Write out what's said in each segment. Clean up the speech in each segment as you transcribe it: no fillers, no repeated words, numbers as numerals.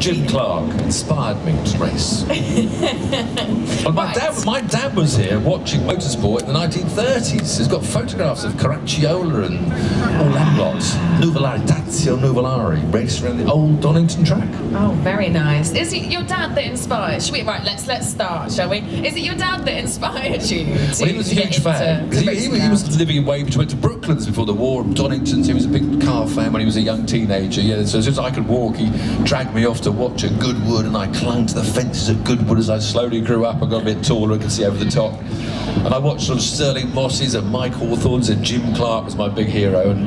Jim Clark inspired me to race. Well, my dad was here watching motorsport in the 1930s. He's got photographs of Caracciola and all that lot. Nuvolari, Tazio Nuvolari, raced around the old Donington track. Oh, very nice. Is it your dad that inspired? Right, let's start, shall we? Is it your dad that inspired you? Well, he was a huge fan. He was living away. He went to Brooklands before the war, Doningtons. He was a big car fan when he was a young teenager. Yeah, so as soon as I could walk, he dragged me off to watch at Goodwood, and I clung to the fences at Goodwood as I slowly grew up. I got a bit taller and could see over the top. And I watched sort of Sterling Mosses and Mike Hawthorns, and Jim Clark was my big hero, and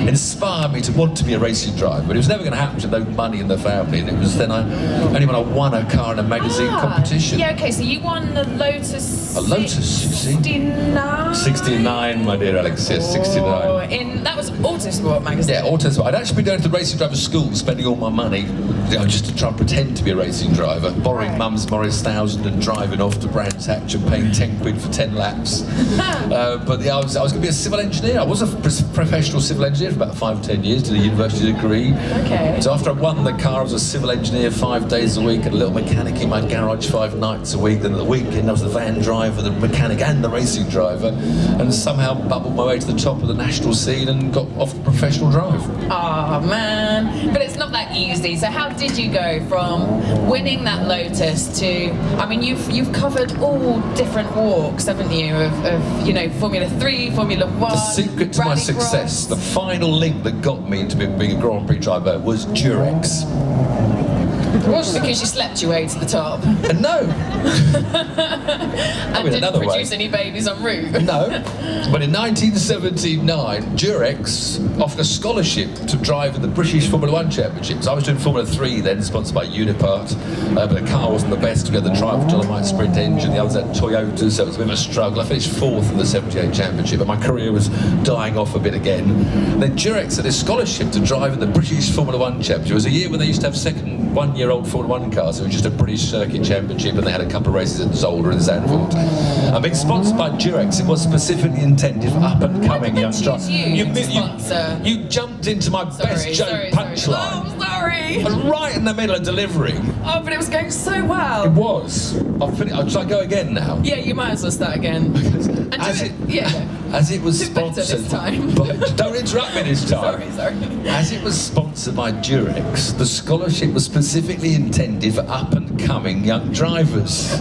inspired me to want to be a racing driver. But it was never going to happen with no money in the family, and it was then only when I won a car in a magazine competition. Yeah, okay, so you won the Lotus. A Lotus, you see? 69? 69, my dear Alex, yes, 69. That was Autosport magazine. Yeah, Autosport. I'd actually been going to the racing driver school, spending all my money, just to try and pretend to be a racing driver, borrowing Mum's Morris 1000 and driving off to Brands Hatch and paying 10 quid for 10 laps. But yeah, I was going to be a civil engineer. I was a professional civil engineer for about 5 or 10 years, did a university degree. Okay. So after I won the car, I was a civil engineer 5 days a week and a little mechanic in my garage 5 nights a week. Then at the weekend, I was the van driver, the mechanic and the racing driver, and somehow bubbled my way to the top of the national scene and got off the professional drive. Oh man, but it's not that easy. So how did you go from winning that Lotus to, I mean, you've covered all different walks, haven't you, of you know, Formula 3, Formula 1, The secret to my success, the final link that got me into being a Grand Prix driver was Durex. Was because you slept your way to the top? No. And didn't produce any babies en route? No. But in 1979, Durex offered a scholarship to drive in the British Formula 1 Championships. I was doing Formula 3 then, sponsored by Unipart, but the car wasn't the best. We had the Triumph Sprint engine, the others had Toyotas, so it was a bit of a struggle. I finished 4th in the 78 Championship, but my career was dying off a bit again. And then Durex had a scholarship to drive in the British Formula 1 Championship. It was a year when they used to have second one-year-old Formula 1 cars. It was just a British Circuit Championship, and they had a couple of races at Zolder and Zandvoort. And being sponsored by Durex, it was specifically intended for up-and-coming young drivers. You jumped into my best joke punchline. Oh, sorry. I was right in the middle of delivering. Oh, but it was going so well. It was. Shall I go again now? Yeah, you might as well start again. And as it was sponsored this time. Don't interrupt me this time. Sorry. As it was sponsored by Durex, the scholarship was specifically intended for up-and-coming young drivers.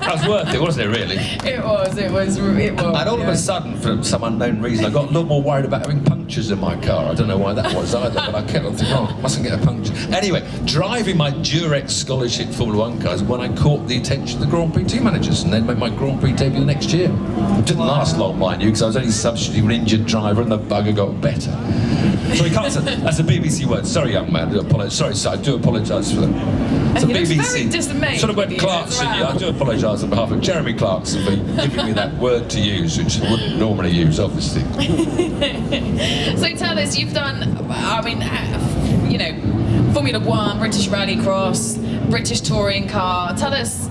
That was worth it, wasn't it, really? It was. And all of a sudden, for some unknown reason, I got a little more worried about having punctures in my car. I don't know why that was either, but I kept on thinking, oh, mustn't get a puncture. Anyway, driving my Durex scholarship Formula 1 cars when I caught the attention of the Grand Prix team managers, and then made my Grand Prix debut the next year. It didn't last long, mind you, because I was only substituting an injured driver, and the bugger got better. So we can't say, that's a BBC word. Sorry, young man. I do apologise for that. It's a BBC. Sort of went Clarkson. Yeah, I do apologise on behalf of Jeremy Clarkson for giving me that word to use, which I wouldn't normally use, obviously. So tell us, you've done, I mean, you know, Formula 1, British Rallycross, British touring car. Tell us,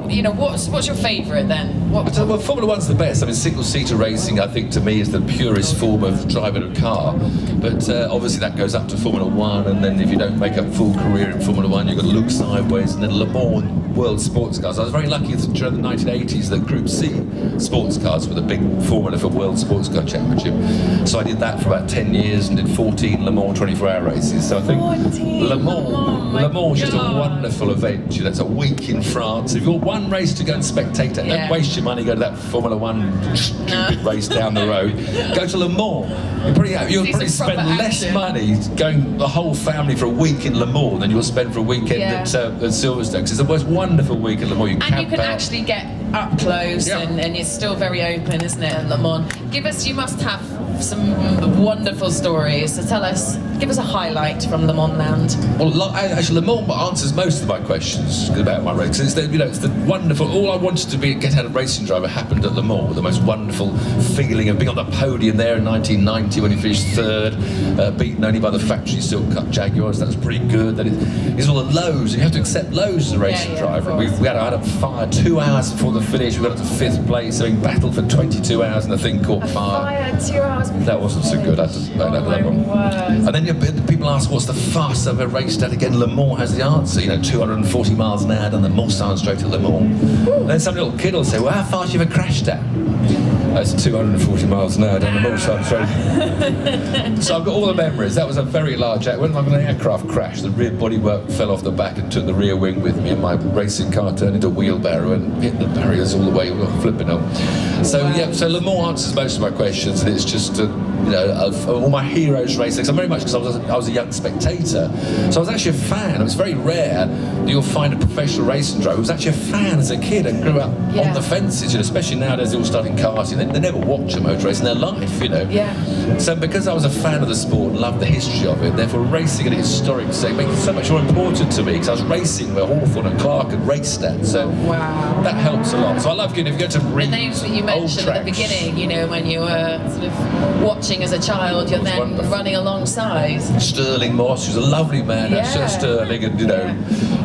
you know, what's your favourite then? Well, Formula 1's the best. I mean, single-seater racing, I think, to me, is the purest form of driving a car. But obviously that goes up to Formula 1, and then if you don't make a full career in Formula 1, you've got to look sideways, and then Le Mans World Sports Cars. I was very lucky during the 1980s that Group C sports cars were the big formula for World Sports Car Championship. So I did that for about 10 years and did 14 Le Mans 24-hour races. So I think Le Mans is just a wonderful event. That's a week in France. If you've got one race to go and spectate, don't waste your money, go to that Formula 1 stupid race down the road. Go to Le Mans. You'll probably spend less money going the whole family for a week in Le Mans than you'll spend for a weekend at Silverstone. Because it's the most wonderful week at Le Mans. And you can actually get up close, and it's still very open, isn't it, at Le Mans? You must have some wonderful stories. So tell us, give us a highlight from Le Mans land. Well, actually, Le Mans answers most of my questions about my race. It's the wonderful. All I wanted to get out of racing driver happened at Le Mans. The most wonderful feeling of being on the podium there in 1990 when he finished 3rd, beaten only by the factory silk cut Jaguars. That was pretty good. It's all the lows, and you have to accept lows as a racing driver. We had a fire 2 hours before the finish. We got up to 5th place, having battled for 22 hours in a thing caught fire. 2 hours That wasn't so good. I had to make that one. And then people ask, what's the fastest I've ever raced at? Again, Le Mans has the answer. 240 miles an hour down the Mulsanne Straight at Le Mans. And then some little kid will say, well, how fast have you ever crashed at? That's 240 miles an hour down the Mulsanne Straight. So I've got all the memories. That was a very large accident. When an aircraft crashed, the rear bodywork fell off the back and took the rear wing with me, and my racing car turned into a wheelbarrow and hit the barriers all the way, flipping them. So yeah, so Le Mans answers most of my questions, and it's just of all my heroes racing. So very much because I was a young spectator, so I was actually a fan. It was very rare that you'll find a professional racing driver who was actually a fan as a kid and grew up on the fences. Especially nowadays, they all start in karting. They never watch a motor race in their life, So because I was a fan of the sport and loved the history of it, therefore racing at a historic sake makes it so much more important to me, because I was racing where Hawthorne and Clark had raced at. So that helps a lot. So I love getting, if you go to Prix, the names that you mentioned at the beginning, when you were sort of watching as a child, you're then wonderful. Running alongside. Sterling Moss, who's a lovely man, Sir Sterling, and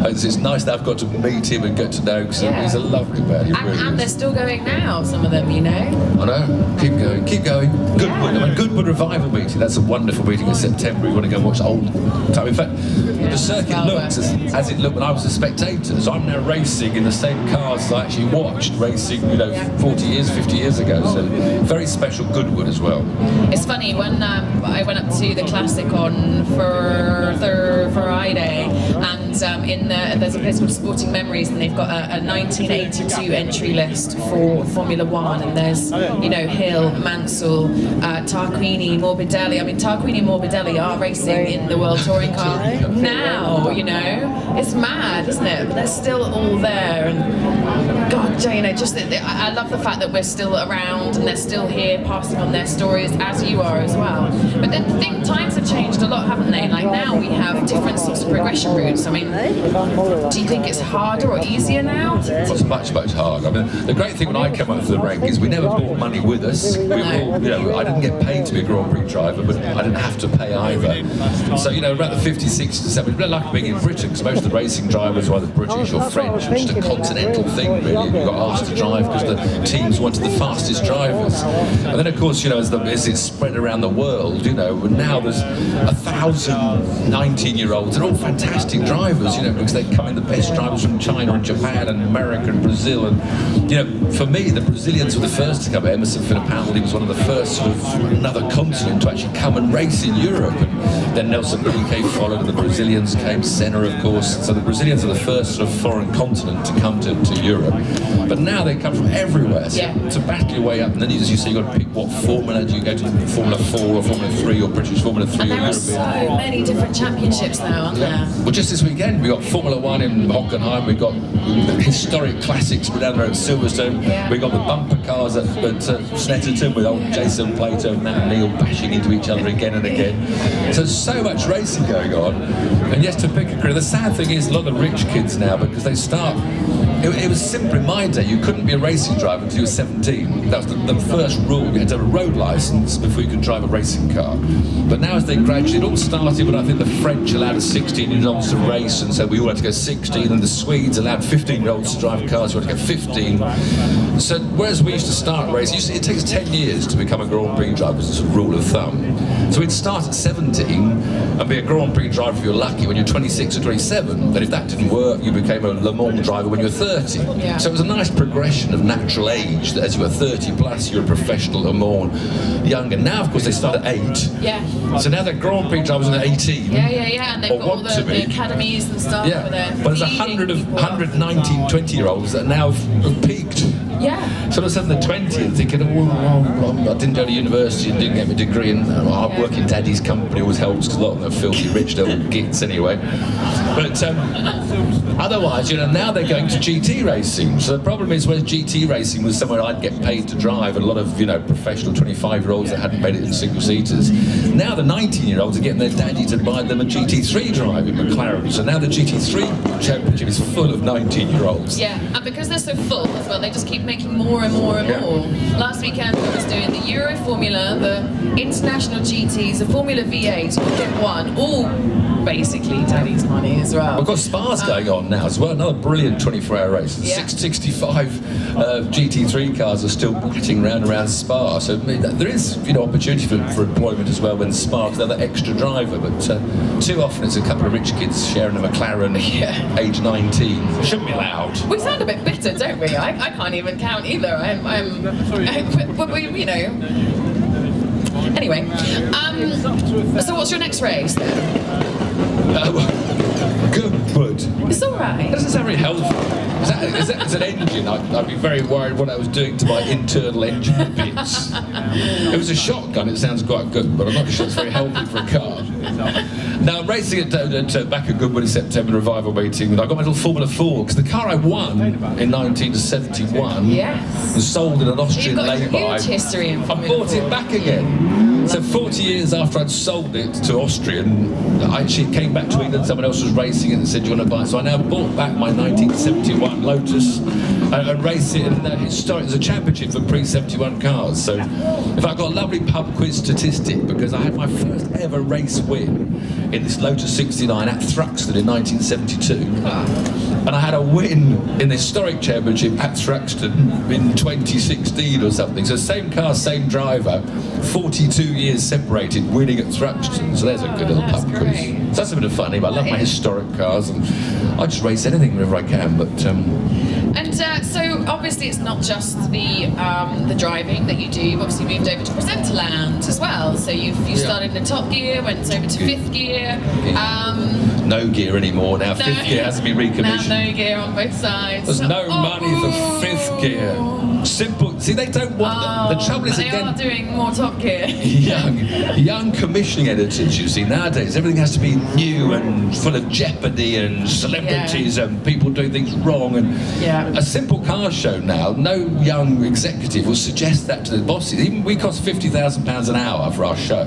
it's nice that I've got to meet him and get to know, because he's a lovely man. And they're still going now, some of them, I know. Keep going. Goodwood. Goodwood Revival meeting. That's a wonderful meeting in September. You want to go and watch old time. In fact, the circuit looks as it looked when I was a spectator. So I'm now racing in the same cars as I actually watched racing, 40 years, 50 years ago. So very special Goodwood as well. It's funny, when I went up to the Classic on Friday, and there's a place called Sporting Memories, and they've got a 1982 entry list for Formula One, and there's Hill, Mansell, Tarquini, Morbidelli. I mean, Tarquini and Morbidelli are racing in the World Touring Car now. It's mad, isn't it? But they're still all there, and God, I love the fact that we're still around and they're still here, passing on their stories, as you are as well. But then I think times have changed a lot, haven't they? Like now we have different sorts of progression routes. I mean, do you think it's harder or easier now? It's much, much harder. I mean, the great thing when I came up to the rank is we never brought money with us. We were all, I didn't get paid to be a Grand Prix driver, but I didn't have to pay either. So, about the 50s, 60s, 70s, it's like being in Britain, because most of the racing drivers were either British or French, which is a continental thing, really. You got asked to drive because the teams wanted the fastest drivers. And then, of course, as it's spread around the world, now there's 1,000 19-year-olds. They're all fantastic drivers, because they come in, the best drivers from China and Japan and America and Brazil. And, for me, the Brazilians were the first to come. Emerson Fittipaldi was one of the first from another continent to actually come and race in Europe. And then Nelson Piquet followed, and the Brazilians came, Senna, of course. So the Brazilians are the first sort of foreign continent to come to Europe. But now they come from everywhere. So to battle your way up, and then as you say, you've got to pick what formula. Do you go to Formula 4 or Formula 3 or British Formula 3 and or there are so many different championships now, aren't there? Well, just this weekend, we got Formula 1 in Hockenheim, we got the historic classics down there at Silverstone, we got the bumper cars at Snetterton with old Jason Plato and Matt Neal bashing into each other again and again. So much racing going on. And yes, to pick a career, the sad thing is a lot of the rich kids now, because they start, it was simple in my day, you couldn't be a racing driver until you were 17. That was the first rule. You had to have a road license before you could drive a racing car. But now as they graduate, it all started when I think the French allowed 16-year-olds to race, and so we all had to go 16, and the Swedes allowed 15-year-olds to drive cars, we had to go 15. So whereas we used to start racing, it takes 10 years to become a Grand Prix driver, as a rule of thumb. So we'd start at 17 and be a Grand Prix driver if you're lucky when you're 26 or 27. And if that didn't work, you became a Le Mans driver when you were 30. Yeah. So it was a nice progression of natural age, that as you were 30 plus, you're a professional Le Mans younger. Now, of course, they start at 8. Yeah. So now they're Grand Prix drivers at 18. Yeah. And they've got all the academies and stuff. Yeah. But there's 119, 20-year-olds that now have peaked. Yeah. So all of a sudden they're 20 and thinking, I didn't go to university and didn't get my degree, and I work in Daddy's company always helps, because a lot of them are filthy rich, they're all gits anyway. But otherwise, now they're going to GT racing. So the problem is, when GT racing was somewhere I'd get paid to drive, and a lot of professional 25-year-olds that hadn't made it in single-seaters. Now the 19-year-olds are getting their daddy to buy them a GT3 drive in McLaren. So now the GT3 championship is full of 19-year-olds. Yeah, and because they're so full as well, they just keep making more and more and more. Last weekend I was doing the Euro Formula, the International GT GTs, the Formula V8, all in one, all basically Daddy's money as well. We've got Spa's going on now as well, another brilliant 24-hour race. Yeah. 665 GT3 cars are still batting around Spa, so there is, you know, opportunity for employment as well when Spa's the other extra driver, but too often it's a couple of rich kids sharing a McLaren, age 19. It shouldn't be allowed. We sound a bit bitter, don't we? I can't even count either. But we, you know. Anyway, so what's your next race then? Good. It's all right. That doesn't sound very healthy. Is an engine, I'd be very worried what I was doing to my internal engine bits. It was a shotgun, it sounds quite good, but I'm not sure it's very healthy for a car. Now, I'm racing at back at Goodwood in September, Revival meeting, and I got my little Formula 4, because the car I won in 1971 was sold in an Austrian lay-by. You've got a huge history in Formula 4. I bought it back again. So 40 years after I'd sold it to Austrian, I actually came back to England, someone else was racing it and said, do you want to buy it? So I now bought back my 1971 Lotus and raced it in the historic, there's a championship for Prix 71 cars. So in fact, I got a lovely pub quiz statistic because I had my first ever race win in this Lotus 69 at Thruxton in 1972. And I had a win in the historic championship at Thruxton in 2016 or something. So same car, same driver, 42 years separated, winning at Thruxton. So there's a good little pub quiz. So that's a bit of fun. I love my historic cars, and I just race anything whenever I can. But so obviously it's not just the driving that you do. You've obviously moved over to Presenterland as well. So you started in Top Gear, went over to Fifth Gear. No gear anymore now. Fifth Gear hasn't been recommissioned. Now no gear on both sides. There's no money for Fifth Gear. Simple. See, they don't want the trouble is they again. are doing more Top Gear. young commissioning editors. You see, nowadays everything has to be new and full of jeopardy and celebrities and people doing things wrong. And a simple car show now, no young executive will suggest that to the bosses. Even we cost £50,000 an hour for our show.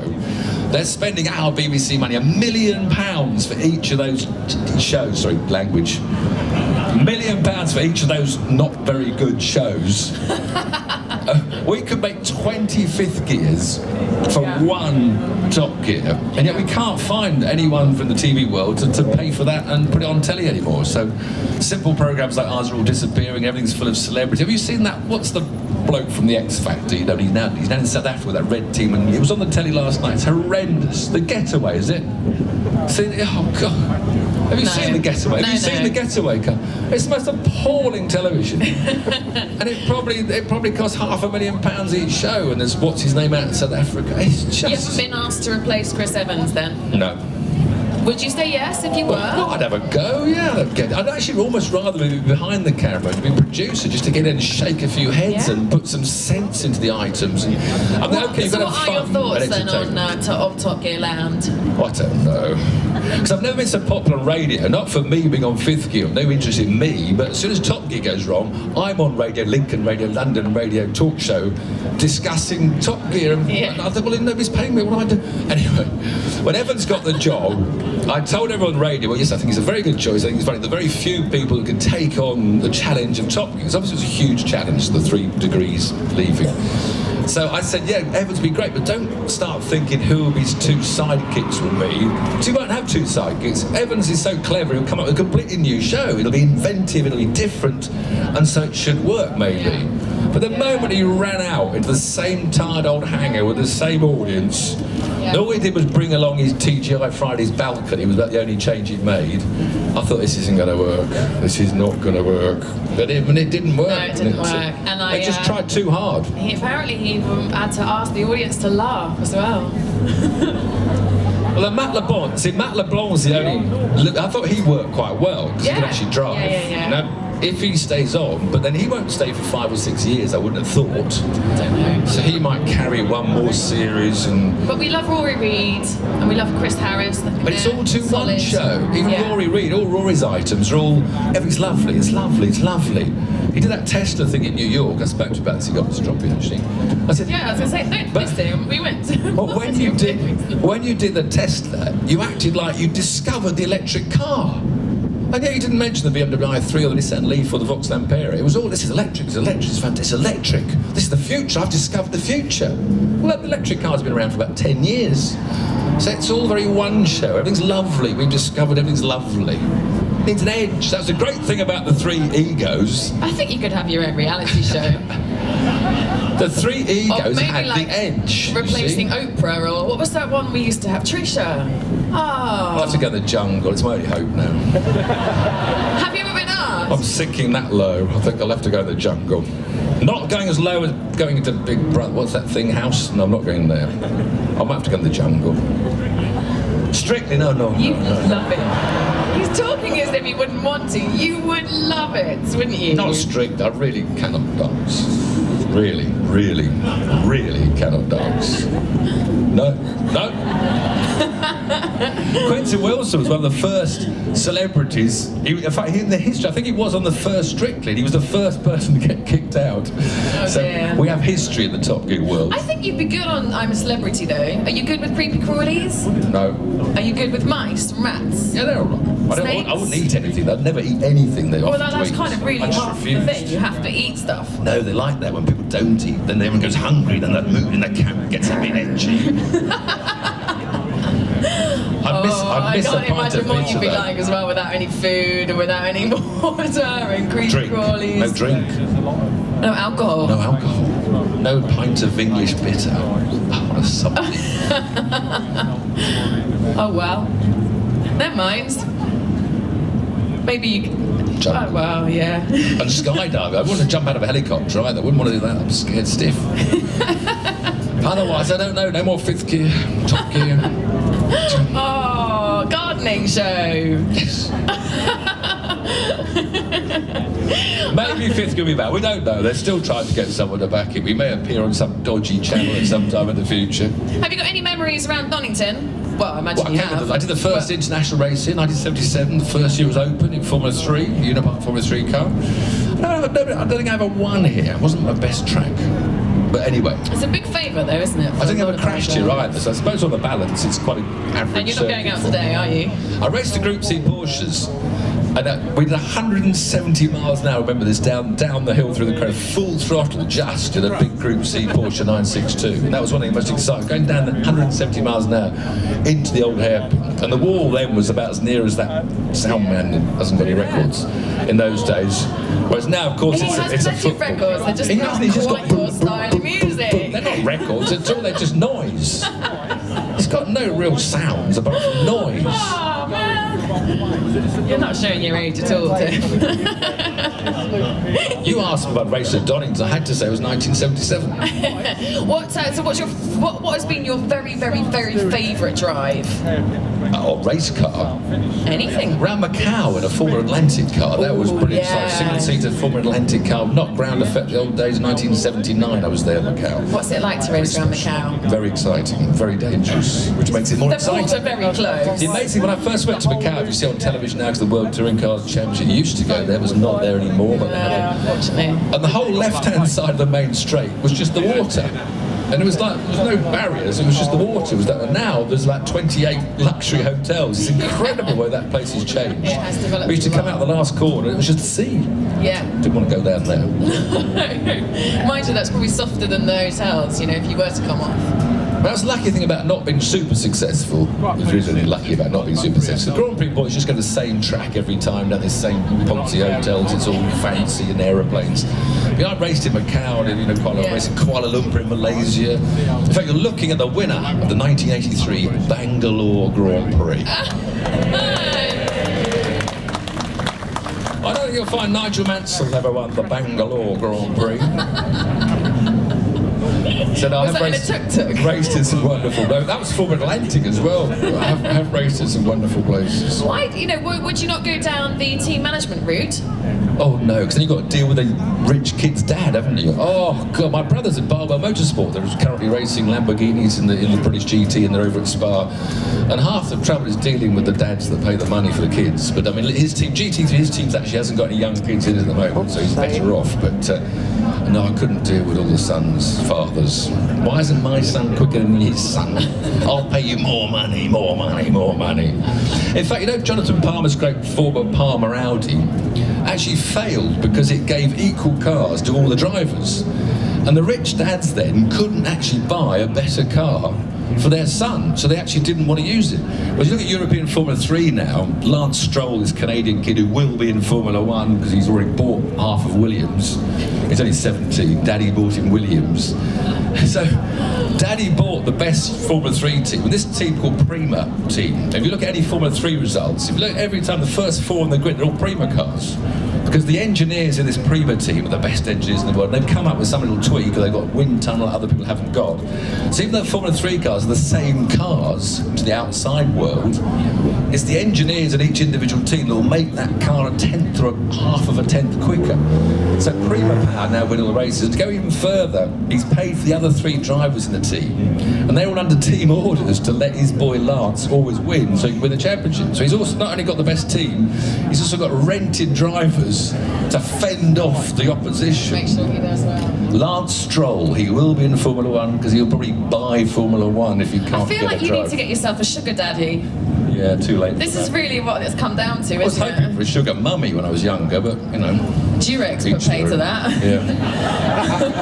They're spending our BBC money £1 million for each of those shows. Sorry, language. £1 million for each of those not very good shows. We could make 25th gears for one Top Gear, and yet we can't find anyone from the TV world to pay for that and put it on telly anymore. So simple programmes like ours are all disappearing. Everything's full of celebrity. Have you seen that? What's the bloke from the X Factor? You know, he's now in South Africa with that red team, and it was on the telly last night. It's horrendous. The Getaway, is it? Oh God. Have you seen The Getaway? Have you seen The Getaway? It's the most appalling television. And it probably costs £500,000 each show, and there's what's his name out in South Africa. It's just... You haven't been asked to replace Chris Evans then? No. Would you say yes if you were? Well, I'd have a go, yeah. I'd actually almost rather be behind the camera and be a producer, just to get in and shake a few heads and put some sense into the items. And, I mean, okay, so what are your thoughts then on Top Gear Land? I don't know. Because I've never been so popular on radio, not for me being on Fifth Gear, no interest in me, but as soon as Top Gear goes wrong, I'm on radio, Lincoln Radio, London Radio talk show, discussing Top Gear, and I thought, well, nobody's paying me, what do I do? Anyway, when Evans got the job, I told everyone on radio, well, yes, I think it's a very good choice. I think it's one of the very few people who can take on the challenge of Top Gear. Because obviously it was a huge challenge, the 3 degrees leaving. So I said, yeah, Evans would be great, but don't start thinking who his 2 sidekicks will be. So you won't have 2 sidekicks. Evans is so clever, he'll come up with a completely new show. It'll be inventive, it'll be different, and so it should work, maybe. But the moment he ran out into the same tired old hangar with the same audience, all he did was bring along his TGI Fridays balcony. Was that the only change he'd made? I thought, this isn't going to work. This is not going to work. But it didn't work. No, it didn't work. And they just tried too hard. Apparently he had to ask the audience to laugh as well. Well, Matt LeBlanc, see, Matt LeBlanc's the only... I thought he worked quite well, because he can actually drive. You know, if he stays on, but then he won't stay for 5 or 6 years, I wouldn't have thought. I don't know. So he might carry one more series and... But we love Rory Reid, and we love Chris Harris. But it's all too one show. Even Rory Reid, all Rory's items are all... Everything's lovely, it's lovely, it's lovely. He did that Tesla thing in New York. I spoke to him about this, he got to drop in actually. I said... Yeah, I was going to say, don't miss him, we went. But when you did the Tesla, you acted like you discovered the electric car. And yeah, you didn't mention the BMW i3 or the Nissan Leaf or the Vauxhall Ampera. It was all, this is electric, it's electric, it's fantastic, it's electric. This is the future, I've discovered the future. Well, the electric car's been around for about 10 years. So it's all very one show, everything's lovely, we've discovered everything's lovely. It needs an edge, that's the great thing about the three egos. I think you could have your own reality show. The three egos had like the edge. Replacing Oprah, or what was that one we used to have? Trisha. Oh. I'll have to go to the jungle, it's my only hope now. Have you ever been asked? I'm sinking that low, I think I'll have to go to the jungle. Not going as low as going into Big Brother, what's that thing, House? No, I'm not going there. I might have to go to the jungle. Strictly, no. You love it. He's talking as if he wouldn't want to. You would love it, wouldn't you? Not strict, I really cannot dance. Really cannot dance. No. Quincy Wilson was one of the first celebrities. In fact, in the history, I think he was on the first Strictly. He was the first person to get kicked out. Dear. We have history in the Top Gear world. I think you'd be good on I'm a Celebrity, though. Are you good with creepy crawlies? No. Are you good with mice and rats? Yeah, they're all right. I wouldn't eat anything. I'd never eat anything they offer to Well, that's eat. kind of really I just half refuse. the thing. You have to eat stuff. No, they like that when people don't eat. Then everyone goes hungry. Then that mood in the camp gets a bit edgy. I miss a can't pint of imagine what pizza, you'd be though. like as well without any food and without any water and creepy Drink. crawlies. No drink. No alcohol. No alcohol. No pint of English bitter. Oh, what a something. Oh well. Never mind. Maybe you could... Jump. Oh well, yeah. And skydive. I wouldn't want to jump out of a helicopter either. I wouldn't want to do that. I'm scared stiff. Otherwise, I don't know. No more fifth gear, top gear. Oh, gardening show. Yes. Maybe fifth gear will be back. We don't know. They're still trying to get someone to back it. We may appear on some dodgy channel at some time in the future. Have you got any memories around Donington? Well, I imagine Well, you have. I did the first international race in 1977. The first year it was open in Formula 3, Unipart Formula 3 car. I don't think I ever won here. It wasn't my best track. But anyway. It's a big favour though, isn't it? I don't think I ever crashed here either, so I suppose on the balance it's quite an average. And you're not going out today, are you? I raced the Group C Porsches, and we did 170 miles an hour, remember this, down the hill through the crowd, full throttle just in a big Group C Porsche 962. And that was one of the most exciting, going down 170 miles an hour into the old hairpin. And the wall then was about as near as that sound man hasn't got any records in those days. Whereas now, of course, He it's has a plenty of football. records, they're just He not hasn't, he's just quite got your style of music. They're not records at all, they're just noise. It's got no real sounds apart from noise. Oh man, you're not showing your age at all, Tiff. You asked me about race at Donington, I had to say it was 1977. What has been your very favourite drive? Or race car. Anything. Round Macau in a Formula Atlantic car, that was Ooh, pretty yeah. exciting. Single-seater Formula Atlantic car, not ground effect the old days, 1979 I was there in Macau. What's it like to race around Macau? Very exciting, very dangerous, which makes it more The ports are exciting. very close. The amazing, when I first went to Macau, if you see on television now, because the World Touring Cars Championship used to go there, was not there anymore. But Unfortunately. and the whole left-hand side of the main straight was just the water. And it was like, there was no barriers, it was just the water. It was that. And now there's like 28 luxury hotels. It's incredible the way that place has changed. It has developed We used to a come lot. out the last corner, it was just the sea. Yeah. Didn't want to go down there. Mind you, that's probably softer than the hotels, you know, if you were to come off. But that's the lucky thing about not being super successful. It's really lucky about not being super successful. Grand Prix boys just go to the same track every time, down the same Ponzi hotels, it's all fancy and aeroplanes. But I raced in Macau, and I raced in Kuala Lumpur in Malaysia. In fact, you're looking at the winner of the 1983 Bangalore Grand Prix. I don't think you'll find Nigel Mansell never won the Bangalore Grand Prix. Said, I Was that in a tuk-tuk? raced in some wonderful... No, that was Formula Atlantic as well. I have raced in some wonderful places. Why, would you not go down the team management route? Oh no, because then you've got to deal with a rich kid's dad, haven't you? Oh god, my brother's in Barber Motorsport. They're currently racing Lamborghinis in the British GT, and they're over at Spa. And half the trouble is dealing with the dads that pay the money for the kids. But I mean, his team, GT3, his team actually hasn't got any young kids in at the moment, so he's better off. But No, I couldn't deal with all the sons' fathers. Why isn't my son quicker than his son? I'll pay you more money, more money, more money. In fact, you know, Jonathan Palmer's great former Palmer Audi actually failed because it gave equal cars to all the drivers. And the rich dads then couldn't actually buy a better car for their son, so they actually didn't want to use it. Well, you look at European Formula 3 now, Lance Stroll, this Canadian kid who will be in Formula 1 because he's already bought half of Williams. He's only 17, Daddy bought him Williams. So, Daddy bought the best Formula 3 team, and this team called Prima team. If you look at any Formula 3 results, if you look every time the first four on the grid, they're all Prima cars. Because the engineers in this Prima team are the best engineers in the world. They've come up with some little tweak, because they've got wind tunnel that other people haven't got. So even though Formula 3 cars are the same cars to the outside world, it's the engineers in each individual team that will make that car a tenth or a half of a tenth quicker. So Prima Power now win all the races. And to go even further, he's paid for the other three drivers in the team. And they're all under team orders to let his boy Lance always win, so he can win the championship. So he's also not only got the best team, he's also got rented drivers to fend off the opposition. Make sure he does well. Lance Stroll, he will be in Formula 1 because he'll probably buy Formula 1 if you can't get a drive. I feel like you need to get yourself a sugar daddy. Yeah, too late. This is really what it's come down to, isn't it? I was hoping for a sugar mummy when I was younger, but, you know. Durex would pay to that. Yeah.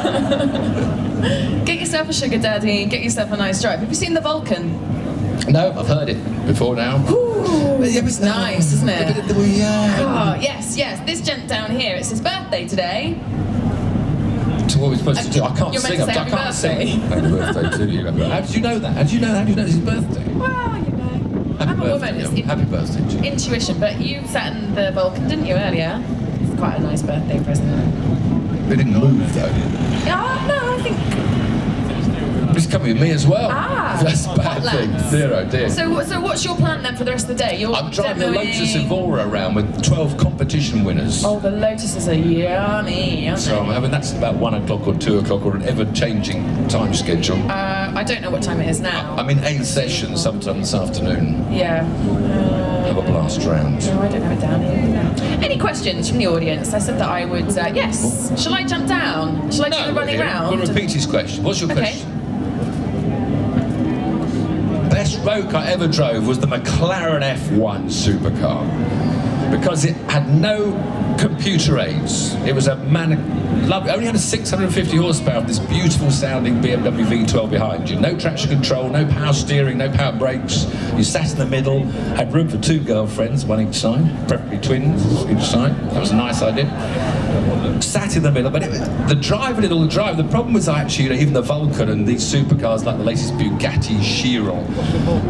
Get yourself a sugar daddy, get yourself a nice drive. Have you seen the Vulcan? No, I've heard it before now. Ooh, it's nice, isn't it? Yeah. Oh, yes, yes. This gent down here, it's his birthday today. So what are we supposed to do? I can't You're sing. meant to say I happy can't birthday. sing. Happy birthday to you. How did you know that? How did you know it's his birthday? Well, you know. Happy I'm a woman. birthday. It's Happy birthday to you. intuition. But you sat in the Vulcan, didn't you, earlier? It's quite a nice birthday present. They didn't move though. Yeah, no, I think. He's coming with me as well. Ah, That's a bad hot thing. lads. Dear, oh dear. So what's your plan then for the rest of the day? You're I'm driving a Lotus demoing- Evora around with 12 competition winners. Oh, the Lotuses are yummy, aren't So I'm they? having that's about 1 o'clock or 2 o'clock or an ever-changing time schedule. I don't know what time it is now. I'm in 8 sessions sometime this afternoon. Yeah. Have a blast round. No, I don't have it down here. Any questions from the audience? I said that I would, yes. Shall I jump down? Shall I do the running round? We'll repeat his question. What's your Okay. question? Best road car I ever drove was the McLaren F1 supercar because it had no computer aids. It was a lovely, only had a 650 horsepower of this beautiful sounding BMW V12 behind you. No traction control, no power steering, no power brakes. You sat in the middle, had room for 2 girlfriends, one each side, preferably twins each side. That was a nice idea. Sat in the middle, but the driver did all the drive. The problem was actually, you know, even the Vulcan and these supercars like the latest Bugatti Chiron,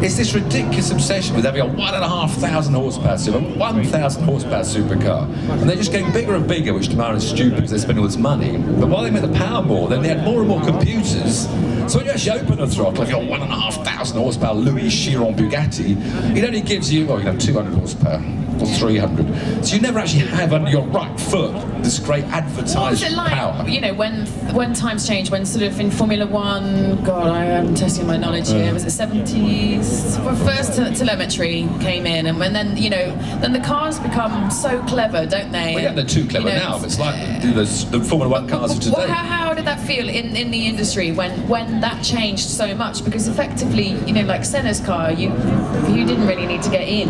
it's this ridiculous obsession with having a 1,500 horsepower super, 1,000 horsepower supercar, and they're just getting bigger and bigger, which tomorrow is stupid because they're spending all this money. But while they make the power more, then they had more and more computers. So when you actually open the throttle of your 1,500 horsepower Louis Chiron Bugatti, it only gives you, well, you know, 200 horsepower. Or 300. So you never actually have under your right foot this great advertised What was it like, power. you know, when times change, when sort of in Formula 1, God, I am testing my knowledge here, was it 70s? When first telemetry came in, and when then, you know, then the cars become so clever, don't they? Well, yeah, they're too clever now, but it's like the Formula 1 cars of today. How did that feel in the industry when that changed so much? Because effectively, you know, like Senna's car, you didn't really need to get in.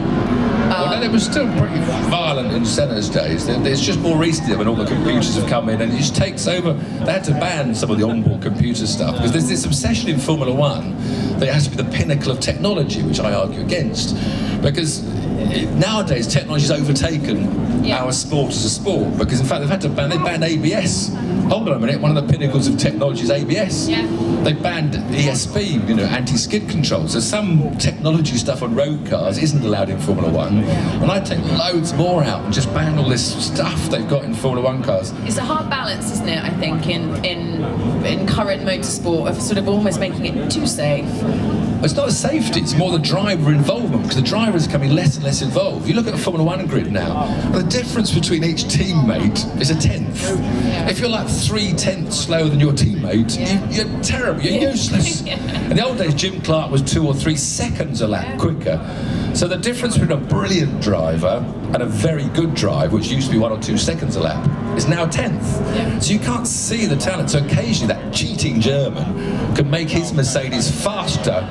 Well, no, it was still pretty violent in Senna's days. It's just more recently when all the computers have come in and it just takes over. They had to ban some of the onboard computer stuff because there's this obsession in Formula 1 that it has to be the pinnacle of technology, which I argue against. Because nowadays technology's overtaken our sport as a sport. Because in fact they banned ABS. Hold on a minute, one of the pinnacles of technology is ABS. Yeah. They banned ESP, you know, anti-skid control. So some technology stuff on road cars isn't allowed in Formula 1. And I'd take loads more out and just ban all this stuff they've got in Formula 1 cars. It's a hard balance, isn't it, I think, in current motorsport of sort of almost making it too safe. It's not a safety, it's more the driver involvement, because the driver is becoming less and less involved. You look at the Formula 1 grid now, the difference between each teammate is a tenth. If you're like 3/10 slower than your teammate, you're terrible, you're useless. In the old days, Jim Clark was 2 or 3 seconds a lap quicker. So the difference between a brilliant driver and a very good drive, which used to be 1 or 2 seconds a lap, is now 10th. Yeah. So you can't see the talent. So occasionally that cheating German can make his Mercedes faster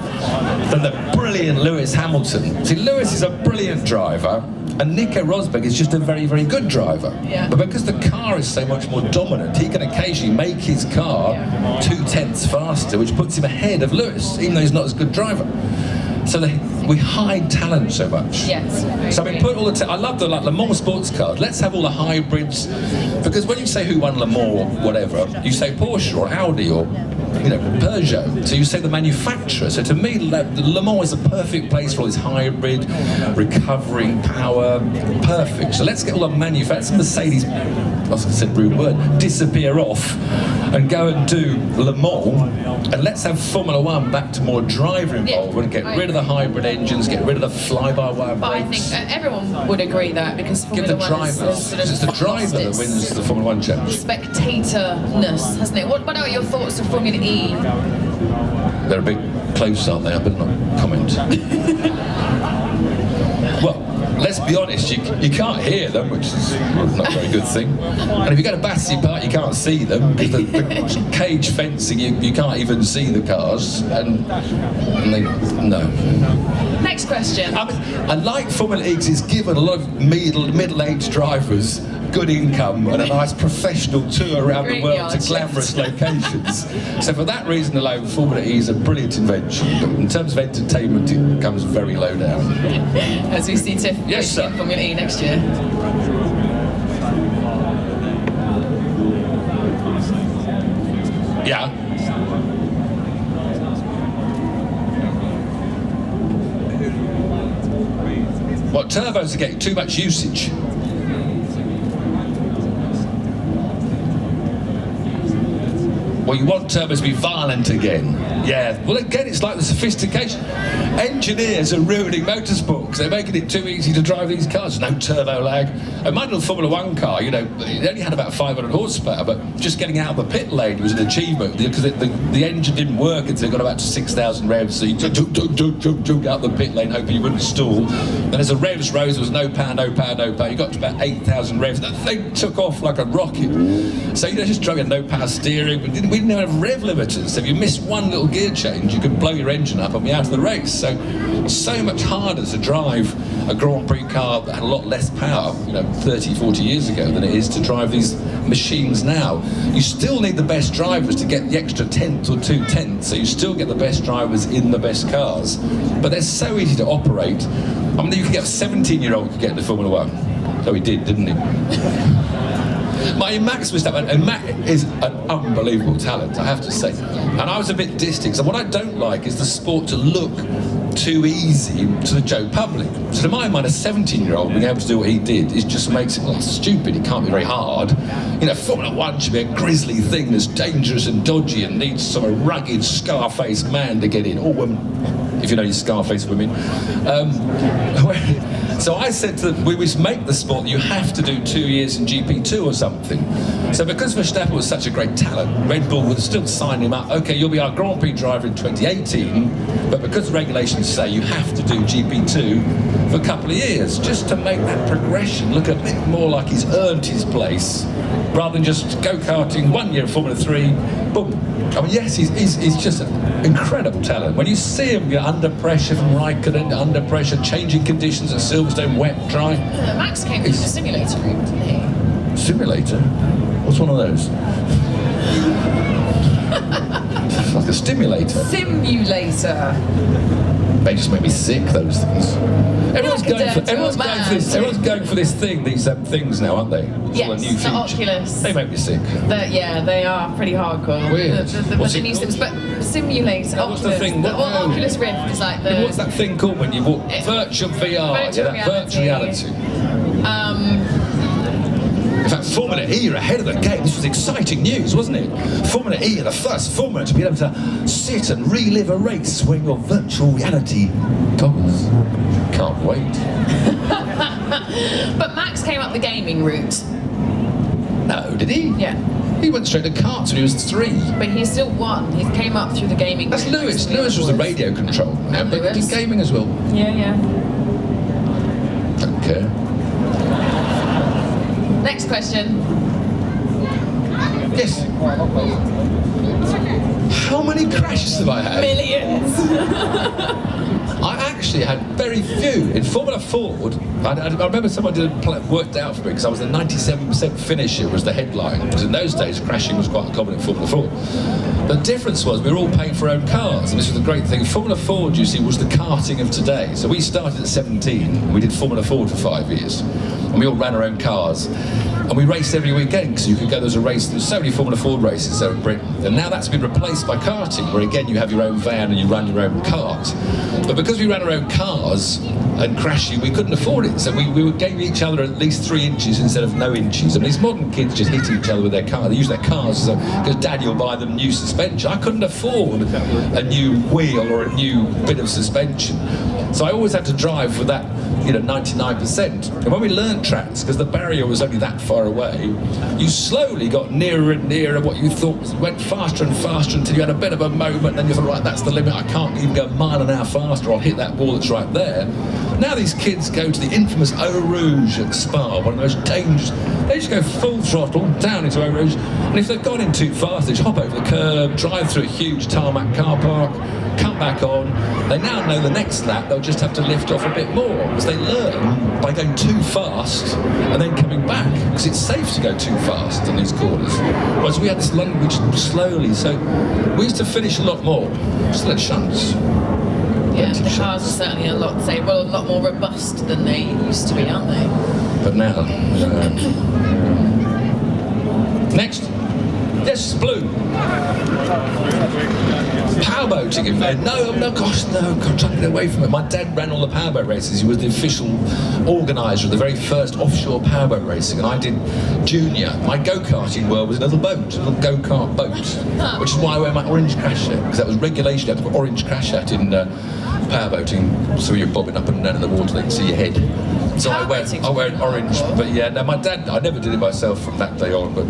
than the brilliant Lewis Hamilton. See, Lewis is a brilliant driver, and Nico Rosberg is just a very, very good driver. Yeah. But because the car is so much more dominant, he can occasionally make his car 2/10 faster, which puts him ahead of Lewis, even though he's not as good driver. So we hide talent so much. Yes. So I mean, put all the I love the Le Mans sports cars. Let's have all the hybrids, because when you say who won Le Mans or whatever, you say Porsche or Audi or Peugeot. So you say the manufacturer. So to me, Le Mans is a perfect place for all this hybrid, recovering power, perfect. So let's get all the manufacturers, Mercedes, I said rude word, disappear off and go and do Le Mans, and let's have Formula One back to more driver involvement, get rid of the hybrid engines, get rid of the fly-by-wire brakes. But I think everyone would agree that, because Give the Formula One has drivers, sort of it's the driver lost that its wins the Formula One championship. spectatorness, hasn't it? What are your thoughts of Formula E? They're a bit close, aren't they? I better not comment. Well, let's be honest, you can't hear them, which is not a very good thing. And if you go to Battersea Park, you can't see them, because the cage fencing, you can't even see the cars, and they, no. Next question. I like Formula E because it's given a lot of middle-aged drivers good income and a nice professional tour around the world to glamorous locations. So for that reason alone, Formula E is a brilliant invention. But in terms of entertainment, it comes very low down. As we see Tiff in Formula E next year. Yeah. What, turbos are getting too much usage? Well, you want turbos to be violent again. Yeah. Well, again, it's like the sophistication. Engineers are ruining motorsport because they're making it too easy to drive these cars. No turbo lag. A manual Formula One car, it only had about 500 horsepower, but just getting out of the pit lane was an achievement because the engine didn't work until it got about to 6,000 revs. So you took out the pit lane, hoping you wouldn't stall. Then as the revs rose, there was no power, no power, no power. You got to about 8,000 revs. That thing took off like a rocket. So just driving no power steering. We didn't have rev limiters. So if you missed one little gear change, you could blow your engine up and be out of the race. So much harder to drive a Grand Prix car that had a lot less power, 30, 40 years ago than it is to drive these machines now. You still need the best drivers to get the extra 1/10 or 2/10, so you still get the best drivers in the best cars. But they're so easy to operate. I mean, you could get a 17-year-old could get into Formula One. So he did, didn't he? Max Verstappen, and Max is an unbelievable talent, I have to say. And I was a bit distant, so what I don't like is the sport to look too easy to the Joe public. So to my mind, a 17-year-old being able to do what he did just makes it stupid. It can't be very hard. Formula One should be a grisly thing that's dangerous and dodgy and needs some rugged, scar-faced man to get in, or woman, if you know your scar-faced women. So I said to them, we make the sport that you have to do 2 years in GP2 or something. So because Verstappen was such a great talent, Red Bull would still sign him up. Okay, you'll be our Grand Prix driver in 2018, but because the regulations say you have to do GP2 for a couple of years, just to make that progression look a bit more like he's earned his place, rather than just go-karting 1 year in Formula 3, boom. I mean, yes, he's just an incredible talent. When you see him under pressure from Raikkonen, under pressure, changing conditions at Silverstone, wet, dry. Max came from the simulator room, didn't he? Simulator? What's one of those? Like a stimulator. Simulator. They just make me sick, those things. Everyone's going for this thing, these things now, aren't they? Yes, all a new the Oculus. They make me sick. Yeah, they are pretty hardcore. Weird. But the new things, but simulator, What's Oculus. the thing? Oculus Rift is like the... What's that thing called when you walk? Virtual VR. Virtual reality. In fact, Formula E are ahead of the game. This was exciting news, wasn't it? Formula E are the first Formula to be able to sit and relive a race wearing your virtual reality goggles. Can't wait. But Max came up the gaming route. No, did he? Yeah. He went straight to karts when he was 3. But he still won. He came up through the gaming That's route. Lewis. Lewis was the radio control. And but he Lewis. did gaming as well. Yeah. Don't care. Next question. Yes. How many crashes have I had? Millions. I actually had very few. In Formula Ford, I remember someone worked out for me because I was a 97% finisher was the headline. Because in those days, crashing was quite common in Formula Ford. The difference was we were all paying for our own cars. And this was the great thing. Formula Ford, you see, was the karting of today. So we started at 17 and we did Formula Ford for 5 years. And we all ran our own cars. And we raced every weekend, because you could go, there was a race, there were so many Formula Ford races there in Britain. And now that's been replaced by karting, where again you have your own van and you run your own cart. But because we ran our own cars and crashing, we couldn't afford it. So we gave each other at least 3 inches instead of no inches. And these modern kids just hit each other with their car. They use their cars because Daddy will buy them new suspension. I couldn't afford a new wheel or a new bit of suspension. So I always had to drive with that, 99%. And when we learned tracks, because the barrier was only that far away, you slowly got nearer and nearer what you thought went faster and faster until you had a bit of a moment, and then you thought, right, that's the limit, I can't even go a mile an hour faster, I'll hit that wall that's right there. Now these kids go to the infamous Eau Rouge at Spa, one of the most dangerous, they just go full throttle down into Eau Rouge, and if they've gone in too fast, they just hop over the curb, drive through a huge tarmac car park, come back on. They now know the next lap they'll just have to lift off a bit more, because they learn by going too fast and then coming back, because it's safe to go too fast in these corners. Whereas we had this language slowly, so we used to finish a lot more. Still had shunts. Yeah, the cars are certainly a lot more robust than they used to be, aren't they? But now, next. Yes, blue. Powerboating in there. No, gosh, no, I'm trying to get away from it. My dad ran all the powerboat races. He was the official organiser of the very first offshore powerboat racing, and I did junior. My go-karting world was a little boat, a little go-kart boat, which is why I wear my orange crash hat, because that was regulation. You had to put orange crash hat in powerboating, so you're bobbing up and down in the water, they can see your head. So I wear an orange, but yeah, no, my dad, I never did it myself from that day on, but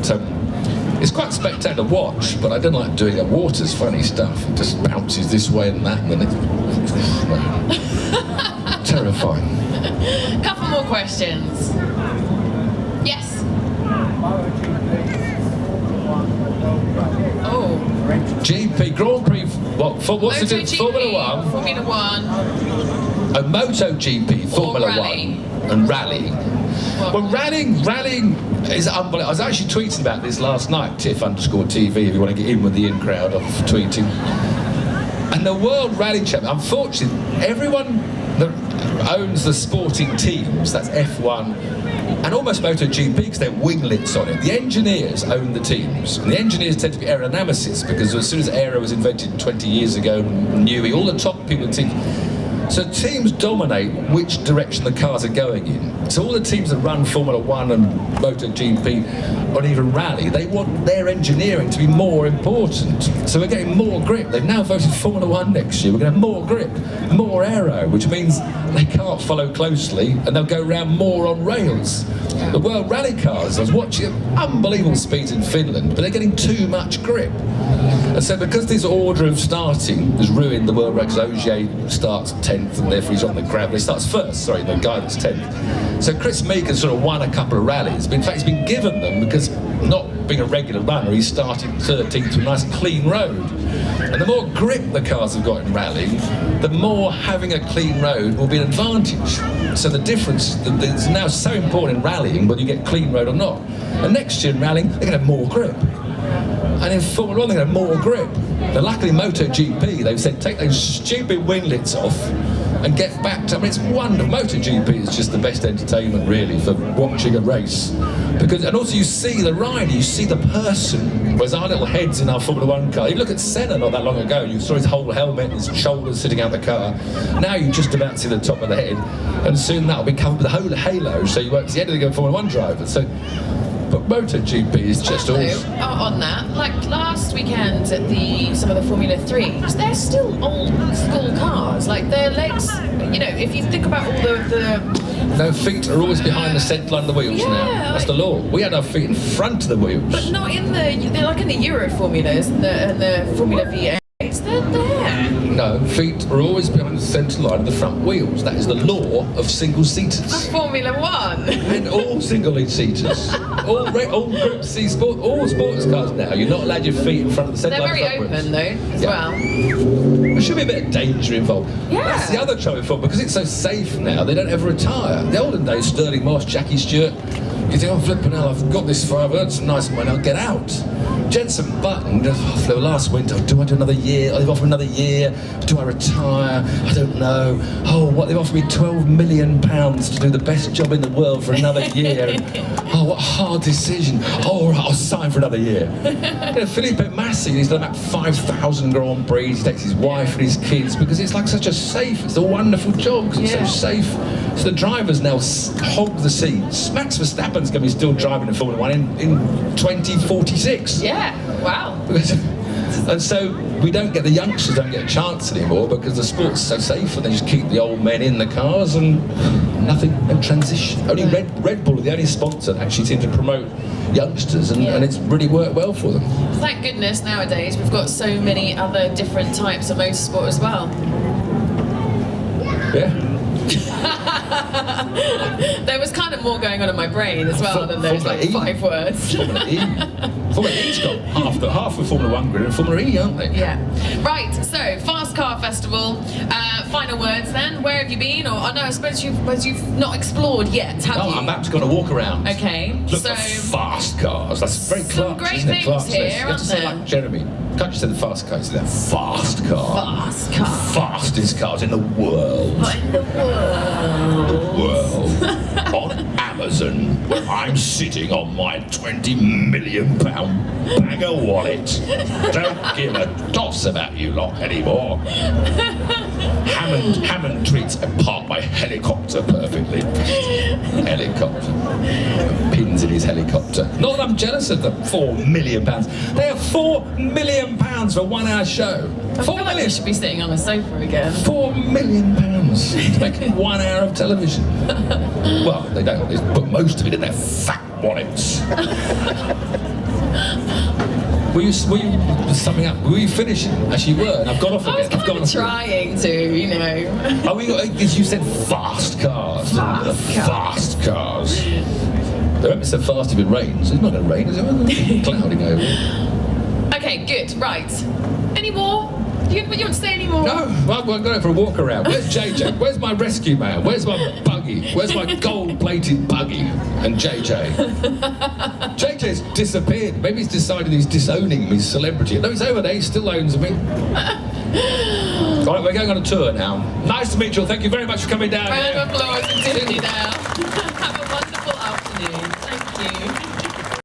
it's quite spectacular to watch, but I don't like doing it. Water's funny stuff. It just bounces this way and that, and then it's terrifying. Couple more questions. Yes. Oh. GP, Grand Prix, what's it in Formula 1? Formula 1. A MotoGP, Formula 1 and rally. Well, rallying is unbelievable. I was actually tweeting about this last night, Tiff_TV, if you want to get in with the in crowd of tweeting. And the World Rally Championship, unfortunately, everyone that owns the sporting teams, that's F1, and almost MotoGP, because they're winglets on it. The engineers own the teams, and the engineers tend to be aerodynamicists, because as soon as aero was invented 20 years ago, Newey, all the top people in teams. So teams dominate which direction the cars are going in. So all the teams that run Formula 1 and MotoGP, or even Rally, they want their engineering to be more important. So we're getting more grip. They've now voted Formula 1 next year. We're going to have more grip, more aero, which means they can't follow closely, and they'll go around more on rails. The World Rally cars, I was watching unbelievable speeds in Finland, but they're getting too much grip. And so because this order of starting has ruined the World Records, Ogier starts 10th and therefore he's on the gravel. He starts first, sorry, the guy that's 10th. So Chris Meek has sort of won a couple of rallies, but in fact he's been given them because, not being a regular runner, he started 13th to a nice clean road. And the more grip the cars have got in rallying, the more having a clean road will be an advantage. So the difference is now so important in rallying, whether you get clean road or not. And next year in rallying, they're going to have more grip. And in Formula 1, they're going to have more grip. But luckily, MotoGP, they've said, take those stupid winglets off and get back to, I mean, it's wonderful. MotoGP is just the best entertainment, really, for watching a race. Because, and also you see the rider, you see the person. Whereas our little heads in our Formula 1 car, you look at Senna not that long ago, you saw his whole helmet, his shoulders sitting out the car. Now you just about see the top of the head, and soon that'll be covered with a whole halo, so you won't see anything of a Formula 1 driver. So, but MotoGP is just awesome. On that, like last weekend at some of the Formula 3s, they're still old school cars. Like their legs, you know, if you think about all the no, feet are always behind the centre line of the wheels now. That's the law. We had our feet in front of the wheels. But not in they're like in the Euro formulas and the Formula V8s, they're there. No, feet are always behind the centre line of the front wheels. That is the law of single-seaters. Formula One. And all single-seaters. all Group C sport, all sports cars now. You're not allowed your feet in front of the centre They're line. very open though, as well. There should be a bit of danger involved. Yeah. That's the other trouble for because it's so safe now. They don't ever retire. The olden days, Sterling Moss, Jackie Stewart. You think, oh, flipping hell, I've got this far, I've earned some nice money, I'll get out. Jenson Button, last winter, do I do another year? They've offered me another year. Do I retire? I don't know. Oh, what, they've offered me £12 million to do the best job in the world for another year. Oh, what a hard decision. Oh, all right, I'll sign for another year. Felipe Massi, he's done about 5,000 Grand Prix. He takes his wife and his kids because it's like such a safe, it's a wonderful job because it's so safe. So the drivers now hog the seats. Max Verstappen's going to be still driving in Formula One in 2046. Yeah, wow. And so we don't get, the youngsters don't get a chance anymore because the sport's so safe and they just keep the old men in the cars and nothing, no transition. Only Red Bull are the only sponsor that actually seem to promote youngsters and it's really worked well for them. Thank goodness nowadays we've got so many other different types of motorsport as well. Yeah. There was kind of more going on in my brain as well than those like 5 words. Formula E. Formula E's got half of Formula One grid and Formula E, aren't they? Yeah. Right, so Fast Car Festival. Final words then. Where have you been? Or no, I suppose you've not explored yet, have you? I'm actually going to walk around. Okay. Look for fast cars. That's very some Clark's, great isn't it? things Clark's here, list. You have to say aren't like Jeremy. Can't you say the fast car? You say that fast car. Fast car. Fastest cars in the world. What in the world? On Amazon, where I'm sitting on my £20 million bag of wallet. Don't give a toss about you lot anymore. Hammond treats and park my helicopter perfectly. Helicopter. Pins in his helicopter. Not that I'm jealous of the £4 million. They have £4 million for a 1 hour show. I feel like we should be sitting on a sofa again. £4 million to make 1 hour of television. Well, they don't. They put most of it in their fat wallets. Were you summing up? Were you finishing? As you were, and I've gone off again. I was kind of trying to, you know. Oh, because you said fast cars. Fast cars. They won't be so fast if it rains. It's not going to rain, is it? It's clouding over. Okay, good. Right. Any more? You want to say any more? No, I'm going to go for a walk around. Where's JJ? Where's my rescue man? Where's my buggy? Where's my gold-plated buggy? And JJ? JJ's disappeared. Maybe he's decided he's disowning me celebrity. No, he's over there. He still owns me. All right, we're going on a tour now. Nice to meet you all. Thank you very much for coming down. Round of applause and Tiff Needell. Have a wonderful